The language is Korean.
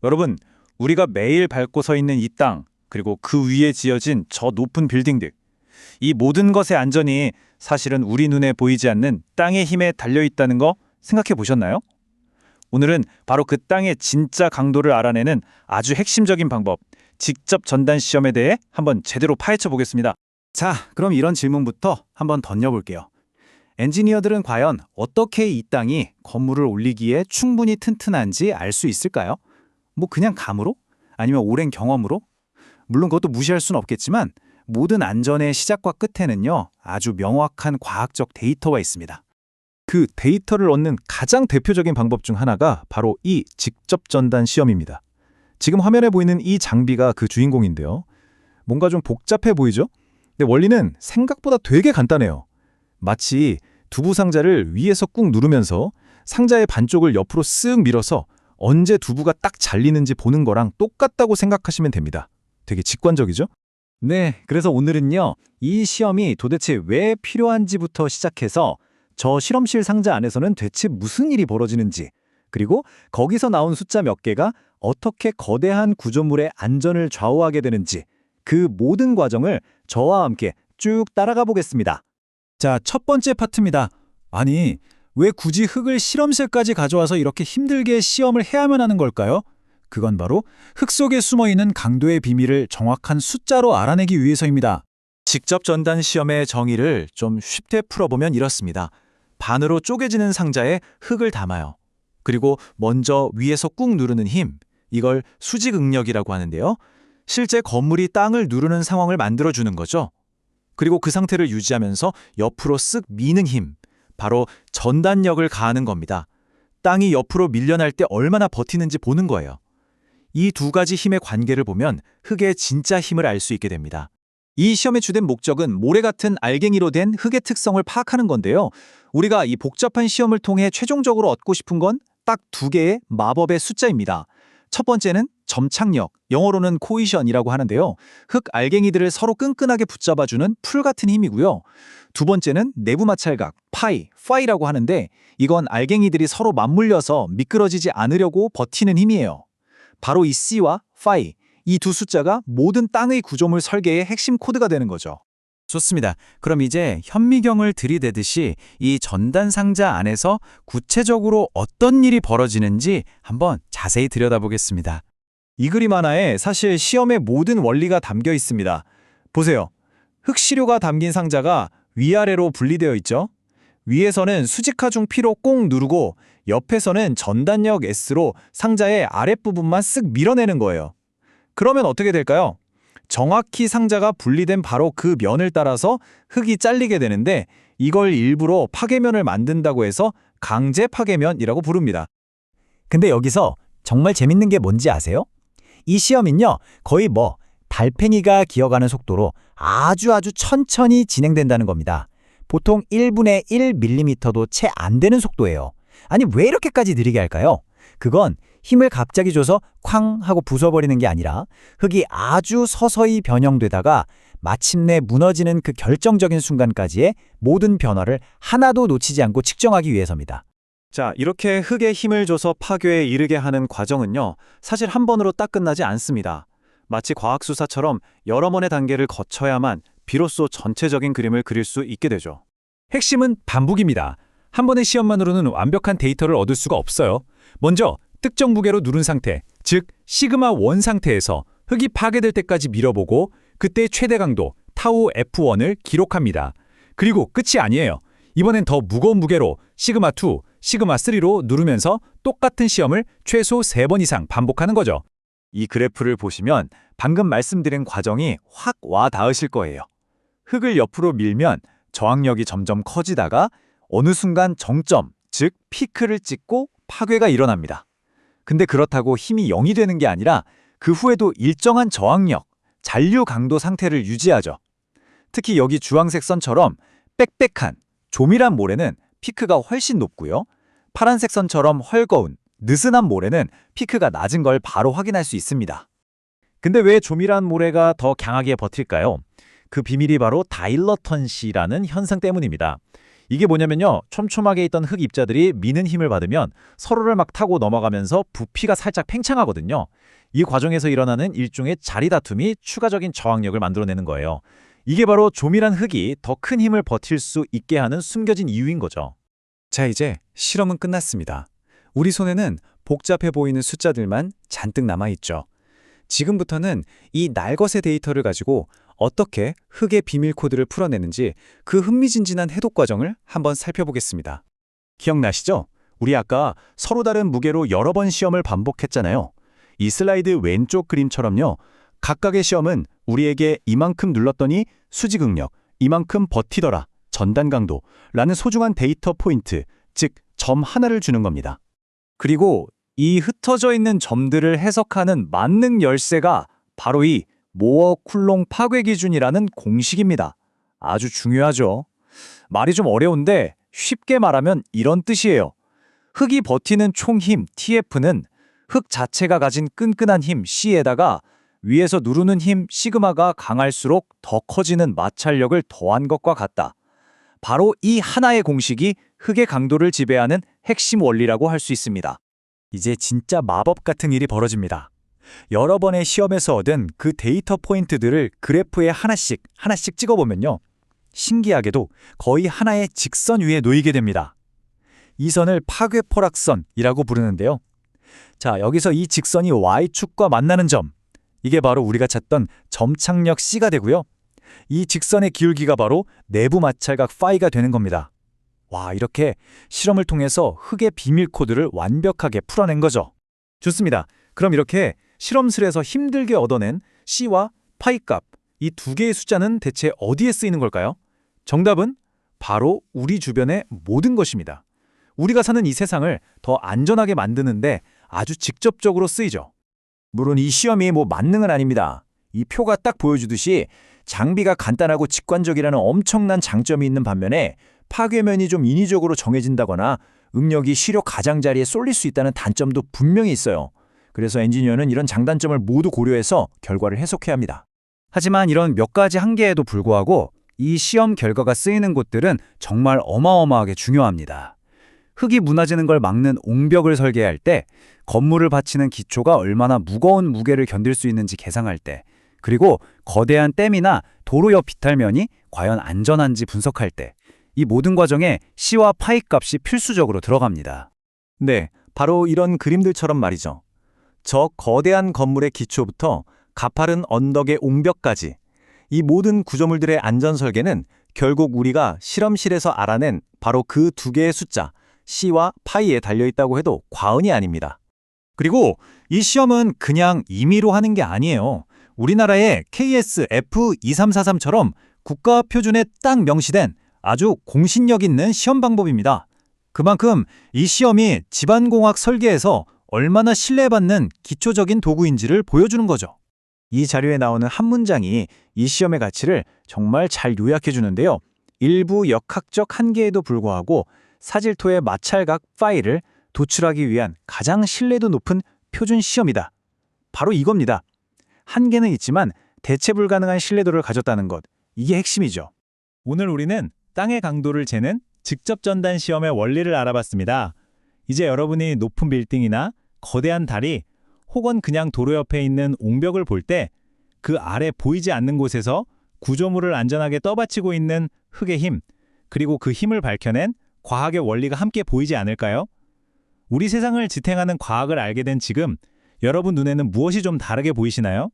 여러분, 우리가 매일 밟고 서 있는 이 땅, 그리고 그 위에 지어진 저 높은 빌딩들, 이 모든 것의 안전이 사실은 우리 눈에 보이지 않는 땅의 힘에 달려 있다는 거 생각해 보셨나요? 오늘은 바로 그 땅의 진짜 강도를 알아내는 아주 핵심적인 방법, 직접 전단 시험에 대해 한번 제대로 파헤쳐 보겠습니다. 자, 그럼 이런 질문부터 한번 던져볼게요. 엔지니어들은 과연 어떻게 이 땅이 건물을 올리기에 충분히 튼튼한지 알 수 있을까요? 뭐 그냥 감으로? 아니면 오랜 경험으로? 물론 그것도 무시할 수는 없겠지만 모든 안전의 시작과 끝에는요, 아주 명확한 과학적 데이터가 있습니다. 그 데이터를 얻는 가장 대표적인 방법 중 하나가 바로 이 직접 전단 시험입니다. 지금 화면에 보이는 이 장비가 그 주인공인데요. 뭔가 좀 복잡해 보이죠? 근데 원리는 생각보다 되게 간단해요. 마치 두부 상자를 위에서 꾹 누르면서 상자의 반쪽을 옆으로 쓱 밀어서 언제 두부가 딱 잘리는지 보는 거랑 똑같다고 생각하시면 됩니다. 되게 직관적이죠? 네, 그래서 오늘은요, 이 시험이 도대체 왜 필요한지부터 시작해서 저 실험실 상자 안에서는 대체 무슨 일이 벌어지는지, 그리고 거기서 나온 숫자 몇 개가 어떻게 거대한 구조물의 안전을 좌우하게 되는지, 그 모든 과정을 저와 함께 쭉 따라가 보겠습니다. 자, 첫 번째 파트입니다. 아니, 왜 굳이 흙을 실험실까지 가져와서 이렇게 힘들게 시험을 해야만 하는 걸까요? 그건 바로 흙 속에 숨어있는 강도의 비밀을 정확한 숫자로 알아내기 위해서입니다. 직접 전단 시험의 정의를 좀 쉽게 풀어보면 이렇습니다. 반으로 쪼개지는 상자에 흙을 담아요. 그리고 먼저 위에서 꾹 누르는 힘, 이걸 수직 응력이라고 하는데요. 실제 건물이 땅을 누르는 상황을 만들어주는 거죠. 그리고 그 상태를 유지하면서 옆으로 쓱 미는 힘, 바로 전단력을 가하는 겁니다. 땅이 옆으로 밀려날 때 얼마나 버티는지 보는 거예요. 이 두 가지 힘의 관계를 보면 흙의 진짜 힘을 알 수 있게 됩니다. 이 시험의 주된 목적은 모래 같은 알갱이로 된 흙의 특성을 파악하는 건데요. 우리가 이 복잡한 시험을 통해 최종적으로 얻고 싶은 건 딱 두 개의 마법의 숫자입니다. 첫 번째는 점착력, 영어로는 코이션이라고 하는데요. 흙 알갱이들을 서로 끈끈하게 붙잡아주는 풀 같은 힘이고요. 두 번째는 내부 마찰각, 파이라고 하는데 이건 알갱이들이 서로 맞물려서 미끄러지지 않으려고 버티는 힘이에요. 바로 이 C와 파이, 이 두 숫자가 모든 땅의 구조물 설계의 핵심 코드가 되는 거죠. 좋습니다. 그럼 이제 현미경을 들이대듯이 이 전단 상자 안에서 구체적으로 어떤 일이 벌어지는지 한번 자세히 들여다보겠습니다. 이 그림 하나에 사실 시험의 모든 원리가 담겨 있습니다. 보세요. 흙시료가 담긴 상자가 위아래로 분리되어 있죠? 위에서는 수직하중 P로 꼭 누르고 옆에서는 전단력 S로 상자의 아랫부분만 쓱 밀어내는 거예요. 그러면 어떻게 될까요? 정확히 상자가 분리된 바로 그 면을 따라서 흙이 잘리게 되는데 이걸 일부러 파괴면을 만든다고 해서 강제 파괴면이라고 부릅니다. 근데 여기서 정말 재밌는 게 뭔지 아세요? 이 시험은요, 거의 달팽이가 기어가는 속도로 아주 천천히 진행된다는 겁니다. 보통 1분의 1mm도 채 안 되는 속도예요. 아니, 왜 이렇게까지 느리게 할까요? 그건 힘을 갑자기 줘서 쾅 하고 부숴버리는 게 아니라 흙이 아주 서서히 변형되다가 마침내 무너지는 그 결정적인 순간까지의 모든 변화를 하나도 놓치지 않고 측정하기 위해서입니다. 자, 이렇게 흙에 힘을 줘서 파괴에 이르게 하는 과정은요, 사실 한 번으로 딱 끝나지 않습니다. 마치 과학수사처럼 여러 번의 단계를 거쳐야만 비로소 전체적인 그림을 그릴 수 있게 되죠. 핵심은 반복입니다. 한 번의 시험만으로는 완벽한 데이터를 얻을 수가 없어요. 먼저 특정 무게로 누른 상태, 즉 시그마 1 상태에서 흙이 파괴될 때까지 밀어보고 그때의 최대 강도 타우 F1을 기록합니다. 그리고 끝이 아니에요. 이번엔 더 무거운 무게로 시그마 2, 시그마 3로 누르면서 똑같은 시험을 최소 3번 이상 반복하는 거죠. 이 그래프를 보시면 방금 말씀드린 과정이 확 와 닿으실 거예요. 흙을 옆으로 밀면 저항력이 점점 커지다가 어느 순간 정점, 즉 피크를 찍고 파괴가 일어납니다. 근데 그렇다고 힘이 0이 되는 게 아니라 그 후에도 일정한 저항력, 잔류 강도 상태를 유지하죠. 특히 여기 주황색 선처럼 빽빽한, 조밀한 모래는 피크가 훨씬 높고요. 파란색 선처럼 헐거운, 느슨한 모래는 피크가 낮은 걸 바로 확인할 수 있습니다. 근데 왜 조밀한 모래가 더 강하게 버틸까요? 그 비밀이 바로 다일러턴시라는 현상 때문입니다. 이게 뭐냐면요. 촘촘하게 있던 흙 입자들이 미는 힘을 받으면 서로를 막 타고 넘어가면서 부피가 살짝 팽창하거든요. 이 과정에서 일어나는 일종의 자리 다툼이 추가적인 저항력을 만들어내는 거예요. 이게 바로 조밀한 흙이 더 큰 힘을 버틸 수 있게 하는 숨겨진 이유인 거죠. 자, 이제 실험은 끝났습니다. 우리 손에는 복잡해 보이는 숫자들만 잔뜩 남아있죠. 지금부터는 이 날것의 데이터를 가지고 어떻게 흙의 비밀 코드를 풀어내는지 그 흥미진진한 해독 과정을 한번 살펴보겠습니다. 기억나시죠? 우리 아까 서로 다른 무게로 여러 번 시험을 반복했잖아요. 이 슬라이드 왼쪽 그림처럼요. 각각의 시험은 우리에게 이만큼 눌렀더니 수지 극력, 이만큼 버티더라, 전단 강도라는 소중한 데이터 포인트, 즉 점 하나를 주는 겁니다. 그리고 이 흩어져 있는 점들을 해석하는 만능 열쇠가 바로 이 모어 쿨롱 파괴 기준이라는 공식입니다. 아주 중요하죠. 말이 좀 어려운데 쉽게 말하면 이런 뜻이에요. 흙이 버티는 총 힘 TF는 흙 자체가 가진 끈끈한 힘 C에다가 위에서 누르는 힘 시그마가 강할수록 더 커지는 마찰력을 더한 것과 같다. 바로 이 하나의 공식이 흙의 강도를 지배하는 핵심 원리라고 할 수 있습니다. 이제 진짜 마법 같은 일이 벌어집니다. 여러 번의 시험에서 얻은 그 데이터 포인트들을 그래프에 하나씩 찍어보면요. 신기하게도 거의 하나의 직선 위에 놓이게 됩니다. 이 선을 파괴포락선이라고 부르는데요. 자, 여기서 이 직선이 Y축과 만나는 점, 이게 바로 우리가 찾던 점착력 C가 되고요. 이 직선의 기울기가 바로 내부 마찰각 파이가 되는 겁니다. 와, 이렇게 실험을 통해서 흙의 비밀 코드를 완벽하게 풀어낸 거죠. 좋습니다. 그럼 이렇게 실험실에서 힘들게 얻어낸 C와 파이 값, 이 두 개의 숫자는 대체 어디에 쓰이는 걸까요? 정답은 바로 우리 주변의 모든 것입니다. 우리가 사는 이 세상을 더 안전하게 만드는데 아주 직접적으로 쓰이죠. 물론 이 시험이 만능은 아닙니다. 이 표가 딱 보여주듯이 장비가 간단하고 직관적이라는 엄청난 장점이 있는 반면에 파괴면이 좀 인위적으로 정해진다거나 응력이 시력 가장자리에 쏠릴 수 있다는 단점도 분명히 있어요. 그래서 엔지니어는 이런 장단점을 모두 고려해서 결과를 해석해야 합니다. 하지만 이런 몇 가지 한계에도 불구하고 이 시험 결과가 쓰이는 곳들은 정말 어마어마하게 중요합니다. 흙이 무너지는 걸 막는 옹벽을 설계할 때, 건물을 받치는 기초가 얼마나 무거운 무게를 견딜 수 있는지 계상할 때, 그리고 거대한 댐이나 도로 옆 비탈면이 과연 안전한지 분석할 때, 이 모든 과정에 C와 파이 값이 필수적으로 들어갑니다. 네, 바로 이런 그림들처럼 말이죠. 저 거대한 건물의 기초부터 가파른 언덕의 옹벽까지 이 모든 구조물들의 안전 설계는 결국 우리가 실험실에서 알아낸 바로 그 두 개의 숫자 C와 파이에 달려있다고 해도 과언이 아닙니다. 그리고 이 시험은 그냥 임의로 하는 게 아니에요. 우리나라의 KS F2343처럼 국가 표준에 딱 명시된 아주 공신력 있는 시험 방법입니다. 그만큼 이 시험이 집안공학 설계에서 얼마나 신뢰받는 기초적인 도구인지를 보여주는 거죠. 이 자료에 나오는 한 문장이 이 시험의 가치를 정말 잘 요약해 주는데요. 일부 역학적 한계에도 불구하고 사질토의 마찰각 파일을 도출하기 위한 가장 신뢰도 높은 표준 시험이다. 바로 이겁니다. 한계는 있지만 대체 불가능한 신뢰도를 가졌다는 것. 이게 핵심이죠. 오늘 우리는 땅의 강도를 재는 직접 전단 시험의 원리를 알아봤습니다. 이제 여러분이 높은 빌딩이나 거대한 다리 혹은 그냥 도로 옆에 있는 옹벽을 볼 때 그 아래 보이지 않는 곳에서 구조물을 안전하게 떠받치고 있는 흙의 힘, 그리고 그 힘을 밝혀낸 과학의 원리가 함께 보이지 않을까요? 우리 세상을 지탱하는 과학을 알게 된 지금 여러분 눈에는 무엇이 좀 다르게 보이시나요?